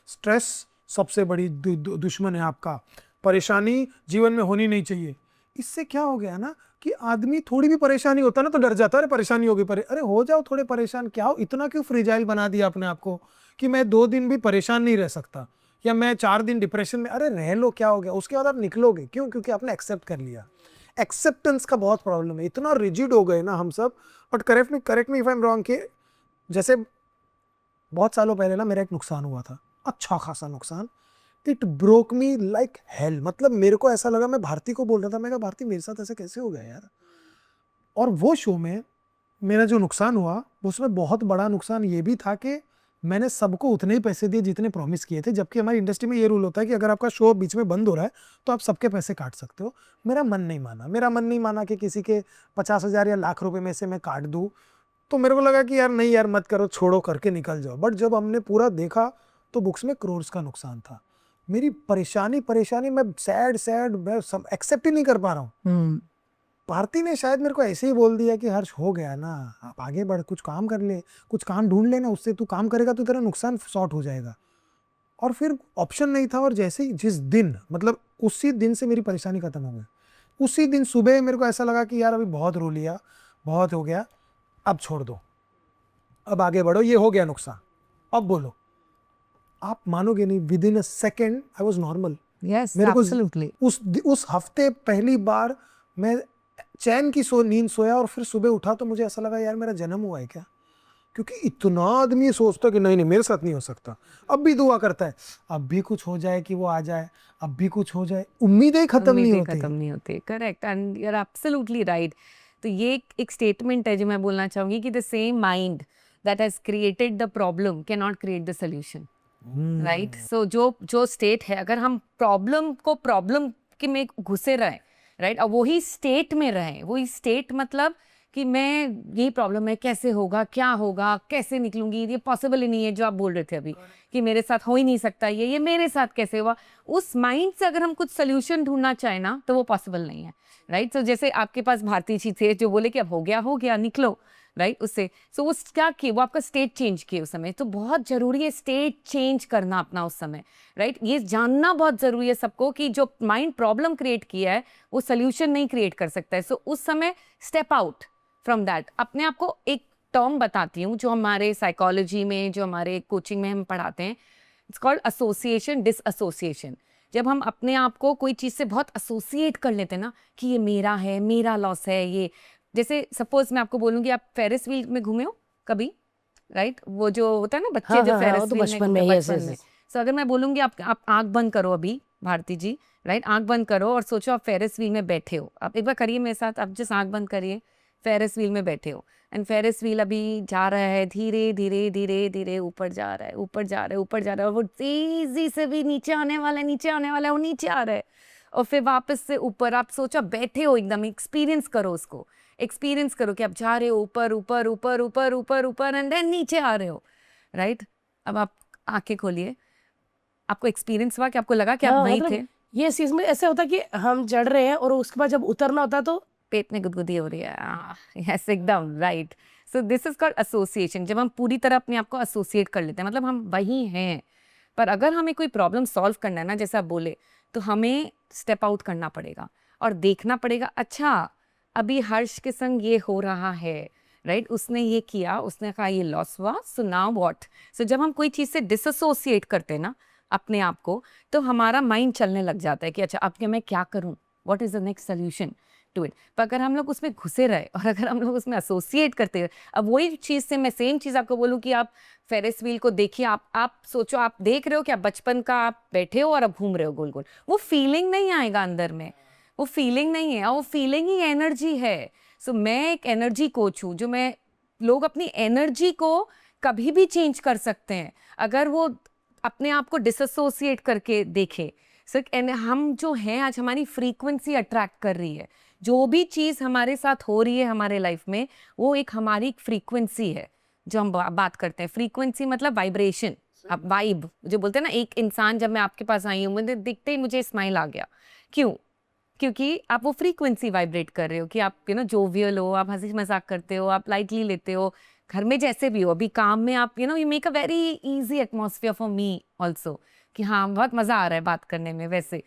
Stress सबसे बड़ी दुश्मन है आपका। परेशानी जीवन में होनी नहीं चाहिए। इससे क्या हो गया ना कि आदमी थोड़ी भी परेशानी होता है ना तो डर जाता है, अरे परेशानी होगी, अरे हो जाओ थोड़े परेशान, क्या हो, इतना क्यों फ्रीजाइल बना दिया अपने आप को कि मैं 2 दिन भी परेशान नहीं रह सकता, या मैं 4 दिन डिप्रेशन में, अरे रह लो, क्या हो गया, उसके बाद आप निकलोगे क्यों, क्योंकि आपने एक्सेप्ट कर लिया। एक्सेप्टेंस का बहुत प्रॉब्लम है, इतना रिजिड हो गए ना हम सब। But correct me if I am wrong, कि जैसे बहुत सालों पहले ना मेरा एक नुकसान हुआ था, अच्छा खासा नुकसान। It broke me like hell, मतलब मेरे को ऐसा लगा, मैं भारती को बोल रहा था, मैं कहा भारती मेरे साथ ऐसे कैसे हो गया यार। और वो शो में मेरा जो नुकसान हुआ, उसमें बहुत बड़ा नुकसान ये भी था कि मैंने सबको उतने ही पैसे दिए जितने प्रॉमिस किए थे, जबकि हमारी इंडस्ट्री में ये रूल होता है कि अगर आपका शो बीच में बंद हो रहा है तो आप सबके पैसे काट सकते हो। मेरा मन नहीं माना कि किसी के 50,000 या लाख रुपए में से मैं काट दूं। तो मेरे को लगा कि यार नहीं यार मत करो, छोड़ो, करके निकल जाओ। बट जब हमने पूरा देखा तो बुक्स में करोड़ का नुकसान था। मेरी परेशानी मैं सैड मैं सब एक्सेप्ट ही नहीं कर पा रहा हूँ। भारती ने शायद मेरे को ऐसे ही बोल दिया कि हर्ष हो गया ना, आप आगे बढ़, कुछ काम कर ले, कुछ काम ढूंढ लेना, उससे तू काम करेगा तो तेरा नुकसान सॉर्ट हो जाएगा। और फिर ऑप्शन नहीं था। और जैसे ही जिस दिन, मतलब उसी दिन से मेरी परेशानी खत्म हो गई। उसी दिन सुबह मेरे को ऐसा लगा कि यार अभी बहुत रो लिया, बहुत हो गया, अब छोड़ दो, अब आगे बढ़ो, ये हो गया नुकसान, अब बोलो। आप मानोगे नहीं, with in a second I was normal. Yes, मेरे को absolutely. उस हफ्ते पहली बार मैं चैन की नींद सोया, और फिर सुबह उठा तो मुझे ऐसा लगा यार मेरा जन्म हुआ है क्या। क्योंकि इतना आदमी सोचता कि नहीं नहीं मेरे साथ नहीं हो सकता, अब भी दुआ करता है अब भी कुछ हो जाए कि वो आ जाए, अब भी कुछ हो जाए, उम्मीदें खत्म नहीं उम्मीदें होती। खत्म नहीं होती। Correct, and you are absolutely right. तो ये एक स्टेटमेंट है जो मैं बोलना चाहूंगी कि the same mind that has created the problem can not create the solution, right. So जो स्टेट है, अगर हम प्रॉब्लम को प्रॉब्लम के में घुसे रहे, राइट, और वही स्टेट में रहे, वही स्टेट मतलब कि मैं, यही प्रॉब्लम है, कैसे होगा, क्या होगा, कैसे निकलूंगी, ये पॉसिबल ही नहीं है, जो आप बोल रहे थे अभी कि मेरे साथ हो ही नहीं सकता, ये मेरे साथ कैसे हुआ। उस माइंड से अगर हम कुछ सोल्यूशन ढूंढना चाहें ना तो वो पॉसिबल नहीं है, राइट। सो जैसे आपके पास भारती जी थे जो बोले कि अब हो गया निकलो, राइट, उससे। सो वो क्या किए, वो आपका स्टेट चेंज किए उस समय। तो बहुत जरूरी है स्टेट चेंज करना अपना उस समय, राइट। ये जानना बहुत जरूरी है सबको कि जो माइंड प्रॉब्लम क्रिएट किया है वो सोल्यूशन नहीं क्रिएट कर सकता है। सो उस समय स्टेप आउट फ्रॉम दैट। अपने आप को एक टर्म बताती हूँ जो हमारे साइकोलॉजी में, जो हमारे कोचिंग में हम पढ़ाते हैं, इट्स कॉल्ड एसोसिएशन डिसएसोसिएशन। जब हम अपने आप को कोई चीज़ से बहुत एसोसिएट कर लेते हैं ना कि ये मेरा है, मेरा लॉस है, ये, जैसे सपोज मैं आपको बोलूँगी आप फेरिस व्हील में घूमे हो कभी, राइट, वो जो होता है ना बच्चे हाँ जो हाँ हाँ, वो फेरिस तो व्हील में बचपन घूमते में, हैं यस बचपन यस में। यस। सो अगर मैं बोलूँगी आप आंख बंद करो अभी, भारती जी, राइट, आंख बंद करो और सोचो आप फेरिस व्हील में बैठे हो। आप एक बार करिए मेरे साथ, आप जिस आंख बंद करिए, फेरिस व्हील में बैठे हो, एंड फेरिस व्हील अभी जा रहा है धीरे धीरे धीरे धीरे, ऊपर जा रहा है, ऊपर जा रहा है, ऊपर जा रहा है, और वो तेजी से भी नीचे आने वाला है, नीचे आने वाला है, वो नीचे आ रहा है, और फिर वापस से ऊपर। आप सोचो बैठे हो, एकदम एक्सपीरियंस करो उसको, एक्सपीरियंस करो कि आप जा रहे हो ऊपर ऊपर ऊपर ऊपर ऊपर ऊपर, एंड देन नीचे आ रहे हो, राइट। अब आप आंखें खोलिए, आपको एक्सपीरियंस हुआ कि आपको लगा कि आप हाँ, वहीं मतलब थे। ये चीज में ऐसा होता है कि हम चढ़ रहे हैं और उसके बाद जब उतरना होता है तो पेट में गुदगुदी हो रही है, यस, एकदम right. So this is called association. जब हम पूरी तरह अपने आप को एसोसिएट कर लेते हैं, मतलब हम वही हैं। पर अगर हमें कोई प्रॉब्लम सॉल्व करना है ना, जैसे आप बोले, तो हमें स्टेप आउट करना पड़ेगा और देखना पड़ेगा, अच्छा अभी हर्ष के संग ये हो रहा है, राइट, उसने ये किया, उसने कहा ये लॉस हुआ, सो नाउ व्हाट। सो जब हम कोई चीज़ से डिसएसोसिएट करते हैं ना अपने आप को, तो हमारा माइंड चलने लग जाता है कि अच्छा अब मैं क्या करूं, what is the next solution to it. पर अगर हम लोग उसमें घुसे रहे और अगर हम लोग उसमें एसोसिएट करते रहे, अब वही चीज़ से मैं सेम चीज़ आपको बोलूँ कि आप फेरिस व्हील को देखिए, आप सोचो, आप देख रहे हो कि आप बचपन का आप बैठे हो और आप घूम रहे हो गोल गोल, वो फीलिंग नहीं आएगा अंदर में, वो फीलिंग नहीं है, और वो फीलिंग ही एनर्जी है। सो मैं एक एनर्जी कोच हूँ, जो मैं, लोग अपनी एनर्जी को कभी भी चेंज कर सकते हैं अगर वो अपने आप को डिसएसोसिएट करके देखे। सो हम जो हैं आज, हमारी फ्रीक्वेंसी अट्रैक्ट कर रही है, जो भी चीज़ हमारे साथ हो रही है हमारे लाइफ में, वो एक हमारी फ्रीक्वेंसी है। जो हम बात करते हैं फ्रीक्वेंसी मतलब वाइब्रेशन, अब वाइब जो बोलते हैं ना, एक इंसान, जब मैं आपके पास आई हूँ, मुझे दिखते ही मुझे स्माइल आ गया, क्यों? क्योंकि आप वो फ्रीक्वेंसी वाइब्रेट कर रहे हो कि आप जोवियल हो, आप हंसी मजाक करते हो, आप लाइटली लेते हो, घर में जैसे भी हो, अभी काम में आप you make a very easy atmosphere for me also, कि हाँ बहुत मज़ा आ रहा है बात करने में वैसे।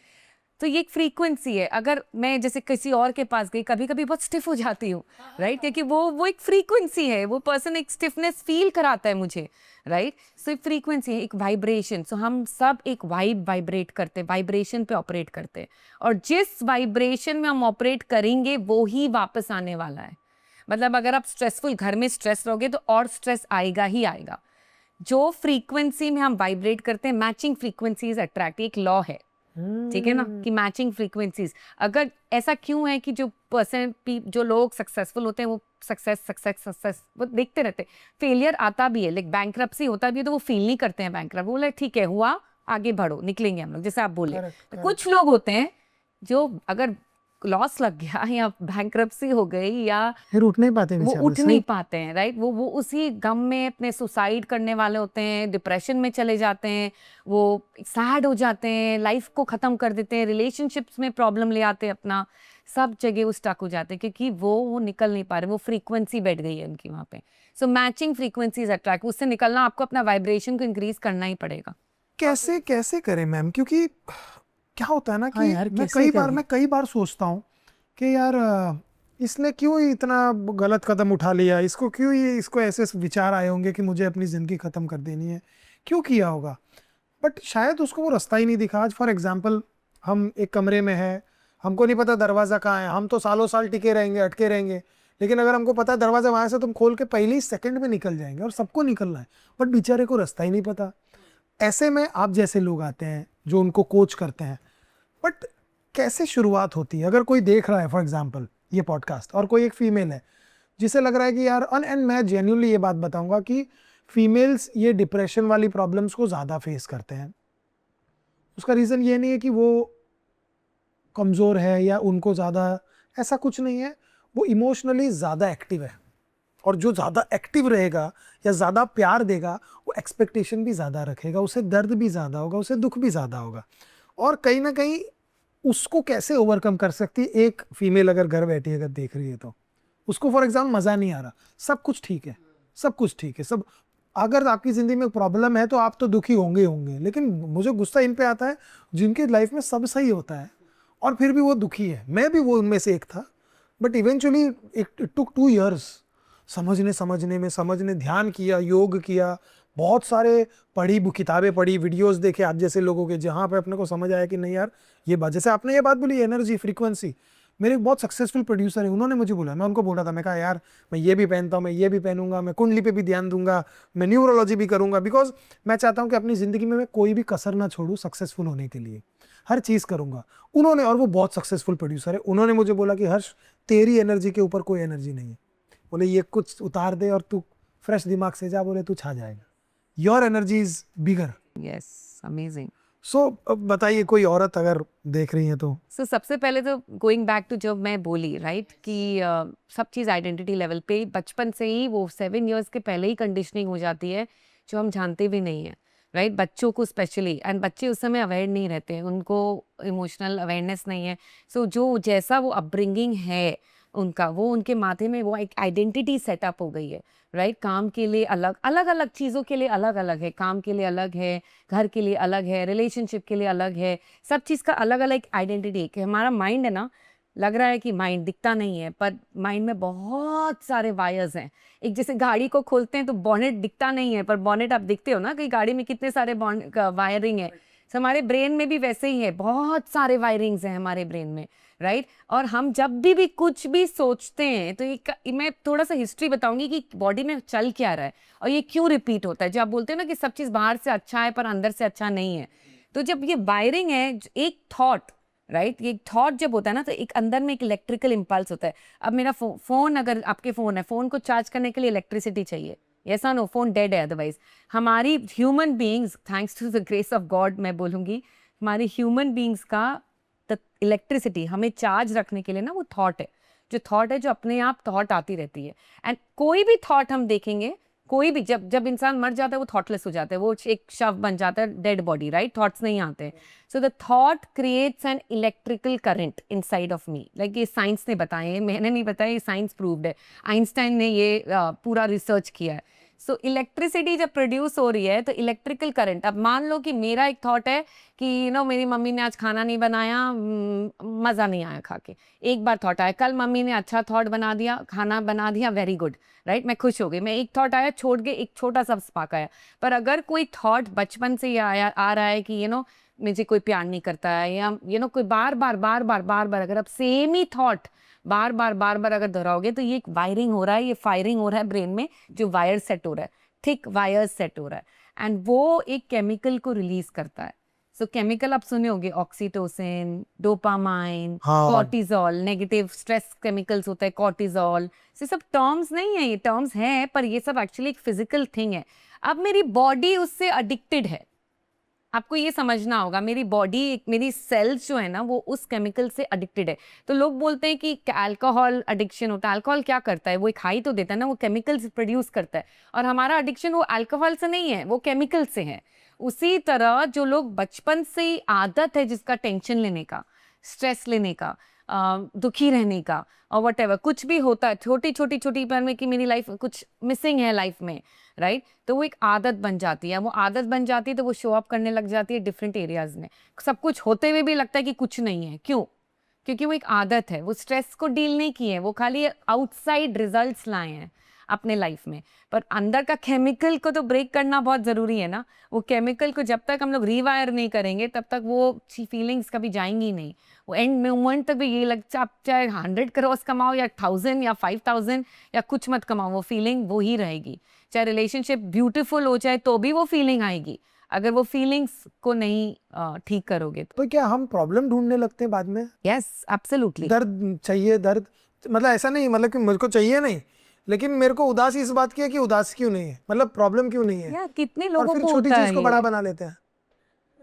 तो ये एक फ्रीक्वेंसी है। अगर मैं जैसे किसी और के पास गई, कभी कभी बहुत स्टिफ हो जाती हूँ, राइट, क्योंकि वो एक फ्रीक्वेंसी है, वो पर्सन एक स्टिफनेस फील कराता है मुझे, राइट। सो एक फ्रीक्वेंसी है, एक वाइब्रेशन। सो हम सब एक वाइब्रेट करते हैं, वाइब्रेशन पे ऑपरेट करते हैं, और जिस वाइब्रेशन में हम ऑपरेट करेंगे वो ही वापस आने वाला है। मतलब अगर आप स्ट्रेसफुल घर में स्ट्रेस रहोगे तो और स्ट्रेस आएगा ही आएगा। जो फ्रीक्वेंसी में हम वाइब्रेट करते हैं, मैचिंग फ्रीक्वेंसीज अट्रैक्ट, एक लॉ है, ठीक है ना, कि मैचिंग फ्रीक्वेंसीज। अगर ऐसा क्यों है कि जो लोग सक्सेसफुल होते हैं वो सक्सेस वो देखते रहते हैं, फेलियर आता भी है, लाइक बैंक्रप्सी होता भी है तो वो फील नहीं करते हैं बैंक्रप्ट, वो बोले ठीक है हुआ, आगे बढ़ो, निकलेंगे हम लोग, जैसे आप बोले। तो कुछ लोग होते हैं जो अगर लॉस लग गया या बैंक्रप्सी हो गई या फिर उठ नहीं पाते वो बेचारे, उठ सही। नहीं पाते हैं, राइट। वो उसी गम में अपने सुसाइड करने वाले होते हैं, डिप्रेशन में चले जाते हैं, वो सैड हो जाते हैं, लाइफ को ख़त्म कर देते हैं, रिलेशनशिप्स में प्रॉब्लम ले आते हैं, अपना सब जगह वो स्टक हो जाते हैं क्योंकि वो निकल नहीं पा रहे, वो फ्रीक्वेंसी बैठ गई है उनकी वहाँ पे। सो मैचिंग फ्रीक्वेंसीज अट्रैक्ट, उससे निकलना आपको अपना वाइब्रेशन को इंक्रीज करना ही पड़ेगा। कैसे कैसे करें मैम? क्योंकि क्या होता है ना हाँ कि यार, मैं कैसे करें? कई बार सोचता हूँ कि यार इसने क्यों इतना गलत कदम उठा लिया, इसको ऐसे विचार आए होंगे कि मुझे अपनी ज़िंदगी ख़त्म कर देनी है, क्यों किया होगा। बट शायद उसको वो रास्ता ही नहीं दिखा। आज फॉर एग्जांपल हम एक कमरे में हैं, हमको नहीं पता दरवाज़ा कहाँ है, हम तो सालों साल टिके रहेंगे, अटके रहेंगे, लेकिन अगर हमको पता है दरवाज़ा वहाँ से तुम खोल के पहले ही सेकंड में निकल जाएंगे, और सबको निकलना है, बट बेचारे को रास्ता ही नहीं पता। ऐसे में आप जैसे लोग आते हैं जो उनको कोच करते हैं, बट कैसे शुरुआत होती है? अगर कोई देख रहा है फॉर एग्जांपल ये पॉडकास्ट और कोई एक फीमेल है जिसे लग रहा है कि यार, एंड मैं जेन्युइनली ये बात बताऊंगा कि फीमेल्स ये डिप्रेशन वाली प्रॉब्लम्स को ज़्यादा फेस करते हैं। उसका रीज़न ये नहीं है कि वो कमज़ोर है या उनको ज़्यादा, ऐसा कुछ नहीं है, वो इमोशनली ज़्यादा एक्टिव है, और जो ज़्यादा एक्टिव रहेगा या ज़्यादा प्यार देगा वो एक्सपेक्टेशन भी ज़्यादा रखेगा, उसे दर्द भी ज़्यादा होगा, उसे दुख भी ज़्यादा होगा। और कहीं ना कहीं उसको कैसे ओवरकम कर सकती है एक फीमेल, अगर घर बैठी अगर देख रही है तो उसको फॉर एग्जाम्पल मज़ा नहीं आ रहा, सब कुछ ठीक है, सब कुछ ठीक है, सब, अगर आपकी ज़िंदगी में प्रॉब्लम है तो आप तो दुखी होंगे होंगे, लेकिन मुझे गुस्सा इन पे आता है जिनके लाइफ में सब सही होता है और फिर भी वो दुखी है। मैं भी वो उनमें से एक था, but eventually it took 2 years समझने, ध्यान किया, योग किया, बहुत सारे किताबें पढ़ी, वीडियोस देखे आप जैसे लोगों के, जहाँ पे अपने को समझ आया कि नहीं यार ये बात, जैसे आपने ये बात बोली एनर्जी फ्रीक्वेंसी, मेरे एक बहुत सक्सेसफुल प्रोड्यूसर है, उन्होंने मुझे बोला, मैं उनको बोला था, मैं कहा यार मैं ये भी पहनता हूँ, मैं ये भी पहनूंगा, मैं कुंडली पे भी ध्यान दूंगा, मैं न्यूरोलॉजी भी करूंगा, बिकॉज मैं चाहता हूँ कि अपनी ज़िंदगी में मैं कोई भी कसर ना छोड़ूँ सक्सेसफुल होने के लिए, हर चीज़ करूँगा। उन्होंने, और वो बहुत सक्सेसफुल प्रोड्यूसर है, उन्होंने मुझे बोला कि हर्ष तेरी एनर्जी के ऊपर कोई एनर्जी नहीं है, बोले ये कुछ उतार दे और तू फ्रेश दिमाग से जा, बोले तू छा जाएगा, your energy is bigger. Yes, amazing. So बताइए कोई औरत अगर देख रही है तो। सो सबसे पहले तो गोइंग बैक टू जो मैं बोली, राइट, कि सब चीज़ आइडेंटिटी लेवल पे बचपन से ही, वो 7 years के पहले ही कंडीशनिंग हो जाती है जो हम जानते भी नहीं है, राइट, बच्चों को स्पेशली। एंड बच्चे उस समय अवेयर नहीं रहते हैं, उनको इमोशनल अवेयरनेस नहीं है। सो जो जैसा वो अपब्रिंगिंग है उनका, वो उनके माथे में वो एक आइडेंटिटी सेटअप हो गई है, राइट। काम के लिए अलग अलग चीज़ों के लिए अलग अलग है, काम के लिए अलग है, घर के लिए अलग है, रिलेशनशिप के लिए अलग है, सब चीज़ का अलग अलग आइडेंटिटी। कि हमारा माइंड है ना, लग रहा है कि माइंड दिखता नहीं है, पर माइंड में बहुत सारे वायर्स हैं। एक जैसे गाड़ी को खोलते हैं तो बॉनेट दिखता नहीं है, पर बॉनेट आप दिखते हो ना कि गाड़ी में कितने सारे वायरिंग है। So, हमारे ब्रेन में भी वैसे ही है, बहुत सारे वायरिंग्स हैं हमारे ब्रेन में, राइट। और हम जब भी कुछ भी सोचते हैं तो ये मैं थोड़ा सा हिस्ट्री बताऊंगी कि बॉडी में चल क्या रहा है और ये क्यों रिपीट होता है। जो आप बोलते हैं ना कि सब चीज़ बाहर से अच्छा है पर अंदर से अच्छा नहीं है, तो जब ये वायरिंग है, एक थॉट, राइट, ये थॉट जब होता है ना तो एक अंदर में एक इलेक्ट्रिकल इम्पल्स होता है। अब मेरा फ़ोन, अगर आपके फ़ोन है, फ़ोन को चार्ज करने के लिए इलेक्ट्रिसिटी चाहिए, ऐसा नो, फोन डेड है अदरवाइज। हमारी human beings, thanks to the grace of God मैं बोलूँगी, हमारी ह्यूमन बीइंग्स का इलेक्ट्रिसिटी हमें चार्ज रखने के लिए ना वो थॉट है, जो अपने आप थॉट आती रहती है। एंड कोई भी थॉट हम देखेंगे, कोई भी जब जब इंसान मर जाता है वो थॉटलेस हो जाता है, वो एक शव बन जाता है, डेड बॉडी, राइट? थॉट्स नहीं आते। So the thought creates an electrical current inside of me. Like ये साइंस ने बताया है, मैंने नहीं बताया, ये साइंस प्रूव्ड है। आइंस्टाइन ने ये पूरा रिसर्च किया है। सो इलेक्ट्रिसिटी जब प्रोड्यूस हो रही है तो इलेक्ट्रिकल करंट, अब मान लो कि मेरा एक थॉट है कि मेरी मम्मी ने आज खाना नहीं बनाया, मज़ा नहीं आया खा के, एक बार थॉट आया। कल मम्मी ने अच्छा थॉट बना दिया, खाना बना दिया, वेरी गुड, राइट? मैं खुश हो गई, मैं एक थॉट आया, छोड़ के एक छोटा सा स्पार्क आया। पर अगर कोई थॉट बचपन से ये आ रहा है कि मुझे कोई प्यार नहीं करता है, या कोई बार बार अगर आप सेम ही थॉट बार बार अगर दोहराओगे तो ये एक वायरिंग हो रहा है, ये फायरिंग हो रहा है ब्रेन में, जो वायर सेट हो रहा है, थिक वायर सेट हो रहा है, एंड वो एक केमिकल को रिलीज करता है। सो केमिकल आप सुने होंगे, ऑक्सीटोसिन, डोपामाइन, हाँ। कॉर्टिजोल, नेगेटिव स्ट्रेस केमिकल्स होता है कॉर्टिजोल। ये सब टर्म्स नहीं है, ये टर्म्स हैं, पर ये सब एक्चुअली एक फिजिकल थिंग है। अब मेरी बॉडी उससे अडिक्टेड है, आपको ये समझना होगा। मेरी बॉडी, मेरी सेल्स जो है ना, वो उस केमिकल से एडिक्टेड है। तो लोग बोलते हैं कि अल्कोहल एडिक्शन होता है। अल्कोहल क्या करता है? वो एक हाई तो देता है ना, वो केमिकल्स प्रोड्यूस करता है। और हमारा एडिक्शन वो अल्कोहल से नहीं है, वो केमिकल से है। उसी तरह जो लोग बचपन से ही आदत है जिसका टेंशन लेने का, स्ट्रेस लेने का, दुखी रहने का, और वट कुछ भी होता है, छोटी पर में कि मेरी लाइफ कुछ मिसिंग है लाइफ में, राइट? तो वो एक आदत बन जाती है। वो आदत बन जाती है तो वो शो अप करने लग जाती है डिफरेंट एरियाज में। सब कुछ होते हुए भी लगता है कि कुछ नहीं है। क्यों? क्योंकि वो एक आदत है। वो स्ट्रेस को डील नहीं किए, वो खाली आउटसाइड रिजल्ट्स लाए हैं अपने लाइफ में। पर अंदर का केमिकल को तो ब्रेक करना बहुत ज़रूरी है ना। वो केमिकल को जब तक हम लोग रीवायर नहीं करेंगे तब तक वो फीलिंग्स कभी जाएंगी नहीं। वो एंड मोमेंट तक भी ये लगता है, आप चाहे 100 करोड़ कमाओ या 1000 या 5000 या कुछ मत कमाओ, वो फीलिंग वो ही रहेगी। चाहे रिलेशनशिप ब्यूटीफुल हो जाए तो भी वो फीलिंग आएगी, अगर वो फीलिंग्स को नहीं ठीक करोगे तो। क्या हम प्रॉब्लम ढूंढने लगते हैं बाद में? Yes, absolutely. दर्द चाहिए, दर्द मतलब ऐसा नहीं, मतलब कि मुझको चाहिए नहीं, लेकिन मेरे को उदासी इस बात की है कि उदास क्यों नहीं है, मतलब प्रॉब्लम क्यों नहीं है। या कितने और लोगों फिर को छोटी होता चीज है को ये? बड़ा बना लेते हैं,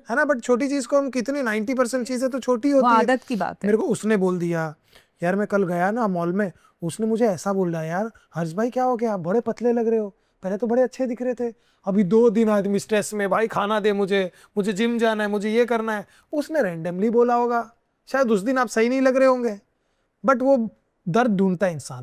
है ना। बट छोटी चीज को हम कितनी 90% चीजें तो छोटी वो होती है। आदत की बात है। मेरे को उसने बोल दिया, यार मैं कल गया ना मॉल में, उसने मुझे ऐसा बोल रहा है, यार हर्ष भाई क्या हो गया, आप बड़े पतले लग रहे हो, पहले तो बड़े अच्छे दिख रहे थे, अभी 2 दिन आदमी स्ट्रेस में, भाई खाना दे मुझे जिम जाना है, मुझे ये करना है। उसने रैंडमली बोला होगा, शायद उस दिन आप सही नहीं लग रहे होंगे, बट वो दर्द ढूंढता है इंसान।